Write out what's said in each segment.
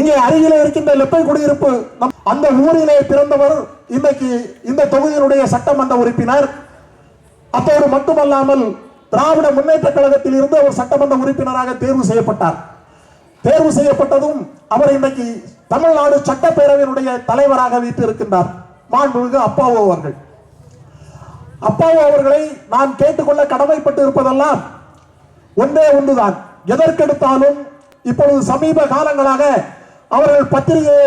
இங்கே அருகிலே இருக்கின்ற லெப்பை குடியிருப்பு அந்த ஊரிலே பிறந்தவர் இன்னைக்கு இந்த தொகுதியினுடைய சட்டமன்ற உறுப்பினர். அப்போது மட்டுமல்லாமல் திராவிட முன்னேற்ற கழகத்தில் இருந்து அவர் சட்டமன்ற உறுப்பினராக தேர்வு செய்யப்பட்டார். தேர்வு செய்யப்பட்டதும் அவர் இன்னைக்கு தமிழ்நாடு சட்டப்பேரவையினுடைய தலைவராக வீட்டிருக்கின்றார். மாண்புமிகு அப்பாவு அவர்கள். அப்பாவு அவர்களை நான் கேட்டுக்கொள்ள கடமைப்பட்டு இருப்பதெல்லாம் ஒன்றே ஒன்றுதான். எதற்கெடுத்தாலும் இப்பொழுது சமீப காலங்களாக அவர்கள் பத்திரிகை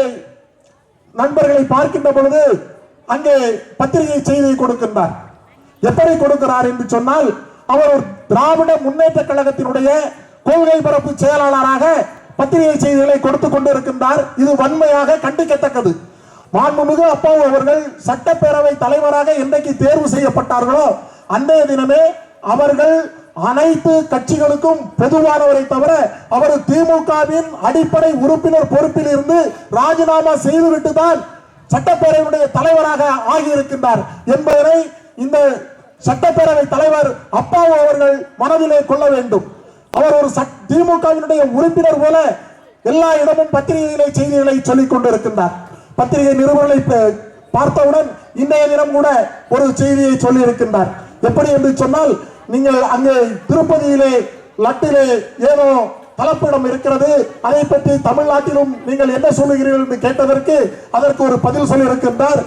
நண்பர்களை பார்க்கின்ற பொழுது அங்கே பத்திரிகை செய்தியை கொடுக்கின்றார். எப்படி கொடுக்கிறார் என்று சொன்னால், அவர் திராவிட முன்னேற்ற கழகத்தினுடைய கொள்கை பரப்பு செயலாளராக பத்திரிகை செய்திகளை கொடுத்துக் கொண்டிருக்கின்றார். இது வன்மையாக கண்டிக்கத்தக்கது. மாண்புமிகு அப்பாவு அவர்கள் சட்டப்பேரவை தலைவராக என்றைக்கு தேர்வு செய்யப்பட்டார்களோ அன்றைய தினமே அவர்கள் அனைத்து கட்சிகளுக்கும் பொதுவானவரை தவிர அவர் திமுகவின் அடிப்படை உறுப்பினர் பொறுப்பில் இருந்து ராஜினாமா செய்துவிட்டு தான் சட்டப்பேரவையுடைய தலைவராக ஆகியிருக்கின்றார் என்பதனை இந்த சட்டப்பேரவை தலைவர் அப்பாவு அவர்கள் மனதிலே கொள்ள வேண்டும். அவர் ஒரு திமுகவினுடைய உறுப்பினர் போல எல்லா இடமும் பத்திரிகைகளை செய்திகளை சொல்லிக் கொண்டிருக்கின்றார். பத்திரிகை நிருபர்களை பார்த்தவுடன் இன்றைய தினம் கூட ஒரு செய்தியை சொல்லி இருக்கின்றார். எப்படி என்று சொன்னால், நீங்கள் அங்கே திருப்பதியிலே லட்டிலே ஏதோ கலப்பிடம் இருக்கிறது, அதை பற்றி தமிழ்நாட்டிலும் நீங்கள் என்ன சொல்லுகிறீர்கள் என்று கேட்டதற்கு அதற்கு ஒரு பதில் சொல்லி இருக்கின்றார்.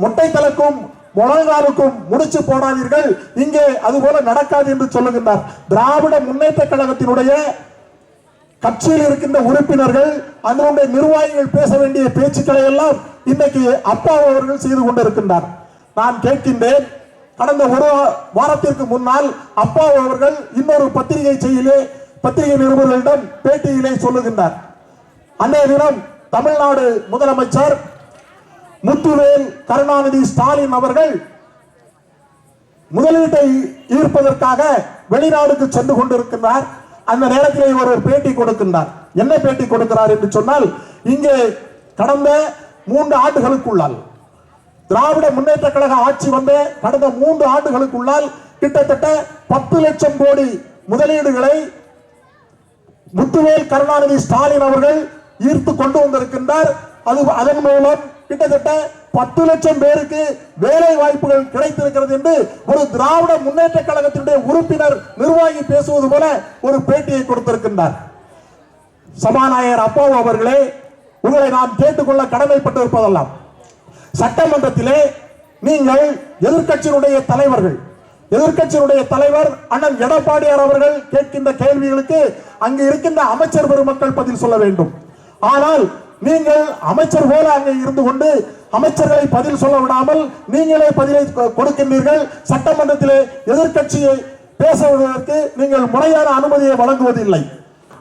முட்டை தலக்கும் முழங்காலுக்கும் முடிச்சு போடாதீர்கள், இங்கே அதுபோல நடக்காது என்று சொல்லுகின்றார். திராவிட முன்னேற்ற கழகத்தினுடைய கட்சியில் இருக்கின்ற உறுப்பினர்கள் அதனுடைய நிர்வாகிகள் பேச வேண்டிய பேச்சுக்களை எல்லாம் இன்றைக்கு அப்பாவு அவர்கள் செய்து கொண்டிருக்கின்றார். நான் கேட்கின்றேன், கடந்த ஒரு வாரத்திற்கு முன்னால் அப்பாவு அவர்கள் இன்னொரு பத்திரிகை நிருபர்களிடம் பேட்டியிலே சொல்லுகின்றார். அன்றைய தினம் தமிழ்நாடு முதலமைச்சர் முத்துவேல் கருணாநிதி ஸ்டாலின் அவர்கள் முதலீட்டை ஈர்ப்பதற்காக வெளிநாடுக்கு சென்று கொண்டிருக்கிறார். அந்த நேரத்தில் ஒரு பேட்டி கொடுக்கின்றார். என்ன பேட்டி கொடுக்கிறார் என்று சொன்னால், இங்கே கடந்த 3 ஆண்டுகளுக்குள்ளால் திராவிட முன்னேற்ற கழக ஆட்சி வந்த கடந்த 3 ஆண்டுகளுக்குள்ளால் கிட்டத்தட்ட 10 லட்சம் கோடி முதலீடுகளை முத்துவேல் கருணாநிதி ஸ்டாலின் அவர்கள் ஈர்த்து கொண்டு வந்திருக்கின்றார். அதன் மூலம் கிட்டத்தட்ட 10 லட்சம் பேருக்கு வேலை வாய்ப்புகள் கிடைத்திருக்கிறது என்று ஒரு திராவிட முன்னேற்ற கழகத்தினுடைய உறுப்பினர் நிர்வாகி பேசுவது போல ஒரு பேட்டியை கொடுத்திருக்கின்றார். சபாநாயகர் அப்பாவு அவர்களே, உங்களை நான் கேட்டுக்கொள்ள கடமைப்பட்டிருப்பதெல்லாம், சட்டமன்றத்திலே நீங்கள் எதிர்க்கட்சியினுடைய தலைவர் அண்ணன் எடப்பாடியார் அவர்கள் கேட்கின்ற கேள்விகளுக்கு அங்கு இருக்கின்ற அமைச்சர் பெருமக்கள் பதில் சொல்ல வேண்டும். ஆனால் நீங்கள் அமைச்சர் போல அங்கே இருந்து கொண்டு அமைச்சர்களை பதில் சொல்ல விடாமல் நீங்களே பதிலை கொடுக்கின்றீர்கள். சட்டமன்றத்திலே எதிர்க்கட்சியை பேசுவதற்கு நீங்கள் முறையான அனுமதியை வழங்குவதில்லை.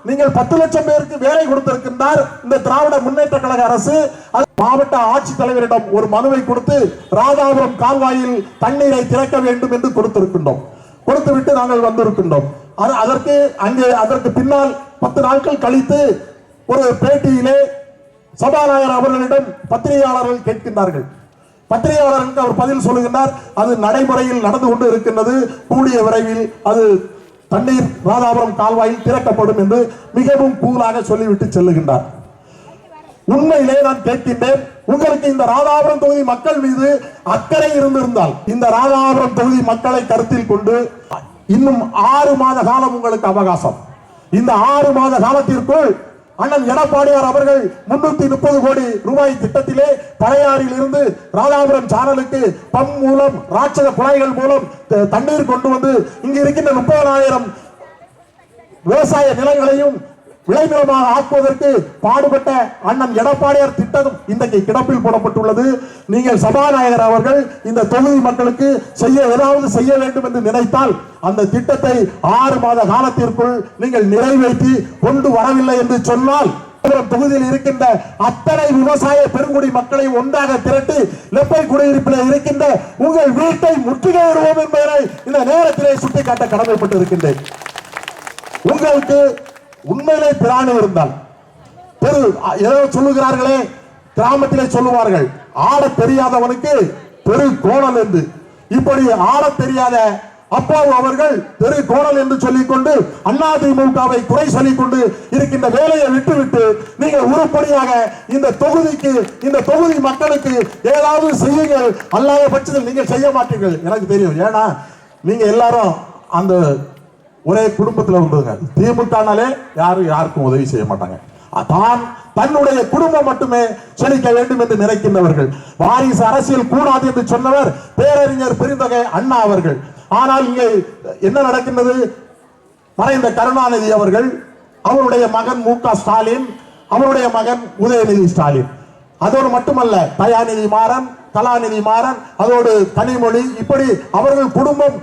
நீங்கள் 10 லட்சம் பேருக்கு வேலை கொடுத்திருக்கின்றார் இந்த திராவிட முன்னேற்ற கழக அரசு. மாவட்ட ஆட்சித்தலைவரிடம் ஒரு மனுவை கொடுத்து ராதாபுரம் கால்வாயில் தண்ணீரை திறக்க வேண்டும் என்று கொடுத்துவிட்டு நாங்கள் வந்திருக்கின்றோம். அதற்கு பின்னால் 10 நாட்கள் கழித்து ஒரு பேட்டியிலே சபாநாயகர் அவர்களிடம் பத்திரிகையாளர்கள் கேட்கின்றார்கள். பத்திரிகையாளர்களுக்கு அவர் பதில் சொல்லுகின்றார், அது நடைமுறையில் நடந்து கொண்டு இருக்கின்றது, கூடிய விரைவில் அது தண்ணீர் ராதாபுரம் கால்வாயில் திறக்கப்படும் என்று மிகவும் கூலாக சொல்லிவிட்டு செல்லுகின்றார். உண்மையிலே நான் கேட்கின்றேன், உங்களுக்கு இந்த ராதாபுரம் தொகுதி மக்கள் மீது அக்கறை இருந்திருந்தால் இந்த ராதாபுரம் தொகுதி மக்களை கருத்தில் கொண்டு இன்னும் 6 மாத காலம் உங்களுக்கு அவகாசம். இந்த 6 மாத காலத்திற்குள் அண்ணன் எடப்பாடியார் அவர்கள் 330 கோடி ரூபாய் திட்டத்திலே பழையாறில் இருந்து ராதாபுரம் சானலுக்கு பம்ப் மூலம் ராட்சத குழாய்கள் மூலம் தண்ணீர் கொண்டு வந்து இங்கு இருக்கின்ற 30,000 விவசாய நிலங்களையும் விளைநிலமாக ஆக்குவதற்கு பாடுபட்ட அண்ணன் எடப்பாடியார் திட்டம் இன்றைக்கு கிடப்பில் போடப்பட்டுள்ளது. நீங்கள் சபாநாயகர் அவர்கள் இந்த தொகுதி மக்களுக்கு ஏதாவது செய்ய வேண்டும் என்று நினைத்தால் அந்த திட்டத்தை 6 மாத காலத்திற்குள் நீங்கள் நிறைவேற்றி கொண்டு வரவில்லை என்று சொன்னால் தொகுதியில் இருக்கின்ற அத்தனை விவசாய பெருங்குடி மக்களை ஒன்றாக திரட்டி லெப்பை குடியிருப்பில் இருக்கின்ற உங்கள் வீட்டை முற்றுகையிடுவோம் என்பதை இந்த நேரத்திலே சுட்டிக்காட்ட கடமைப்பட்டு இருக்கின்றேன். உங்களுக்கு உண்மையிலே பிராணி இருந்தால் ஏதோ சொல்லுகிறார்களே, கிராமத்திலே சொல்லுவார்கள், ஆட தெரியாதவனுக்கு பெரு கோணல் என்று. இப்படி ஆட தெரியாத அப்பாவு அவர்கள் தெரு கோணல் என்று சொல்லிக்கொண்டு அதிமுகவை குறை சொல்லிக் கொண்டு இருக்கின்ற வேலையை விட்டுவிட்டு நீங்கள் உருப்படியாக இந்த தொகுதிக்கு, இந்த தொகுதி மக்களுக்கு ஏதாவது செய்யுங்கள். அல்லாத பட்சத்தில் நீங்கள் செய்ய மாட்டீர்கள், எனக்கு தெரியும். ஏன்னா நீங்க எல்லாரும் அந்த ஒரே குடும்பத்தில் வந்ததுங்க. திமுகனாலே யாருக்கும் உதவி செய்ய மாட்டாங்க. தன்னுடைய குடும்பம் மட்டுமே செழிக்க வேண்டும் என்று நினைக்கின்றவர்கள். வாரிசு அரசியல் கூடாது என்று சொன்னவர் பேரறிஞர் பெருந்தகை அண்ணா அவர்கள். ஆனால் இங்கே என்ன நடக்கின்றது? மறைந்த கருணாநிதி அவர்கள், அவருடைய மகன் மு.க. ஸ்டாலின், அவருடைய மகன் உதயநிதி ஸ்டாலின், அதோடு மட்டுமல்ல தயாநிதி மாறன், கலாநிதி மாறன், அதோடு கனிமொழி, இப்படி அவர்கள் குடும்பம்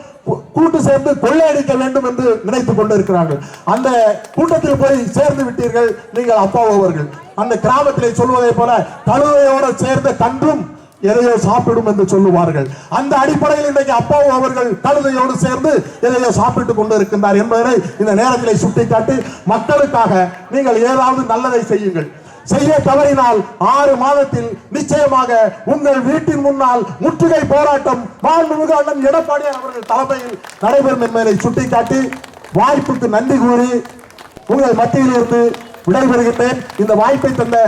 கூட்டு சேர்ந்து கொள்ளையடிக்க வேண்டும் என்று நினைத்துக் கொண்டிருக்கிறார்கள். அந்த கூட்டத்தில் போய் சேர்ந்து விட்டீர்கள் நீங்கள். அப்பா அவர்கள் அந்த கிராமத்திலே சொல்வதை போல கழுதையோடு சேர்ந்த கன்றும் எதையோ சாப்பிடும் என்று சொல்லுவார்கள். அந்த அடிப்படையில் இன்றைக்கு அப்பாவு அவர்கள் கழுதையோடு சேர்ந்து எதையோ சாப்பிட்டுக் கொண்டு இருக்கின்றார் என்பதனை இந்த நேரத்திலே சுட்டிக்காட்டி, மக்களுக்காக நீங்கள் ஏதாவது நல்லதை செய்யுங்கள். செய்ய தவறினால் 6 மாதத்தில் நிச்சயமாக உங்கள் வீட்டின் முன்னால் முற்றுகை போராட்டம் மாண்புமிகு அண்ணன் எடப்பாடியார் அவர்கள் தலைமையில் நடைபெறும் என்பதை சுட்டிக்காட்டி, வாய்ப்புக்கு நன்றி கூறி உங்கள் மத்தியில் இருந்து விடைபெறுகின்றேன். இந்த வாய்ப்பை தந்த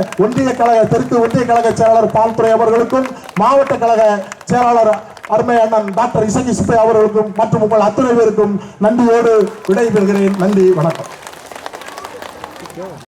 தெற்கு ஒன்றிய கழக செயலாளர் பால்துறை அவர்களுக்கும், மாவட்ட கழக செயலாளர் அருமை அண்ணன் டாக்டர் இசக்கி சுப்பை அவர்களுக்கும் மற்றும் உங்கள் அத்துணை பேருக்கும் நன்றியோடு விடைபெறுகிறேன். நன்றி, வணக்கம்.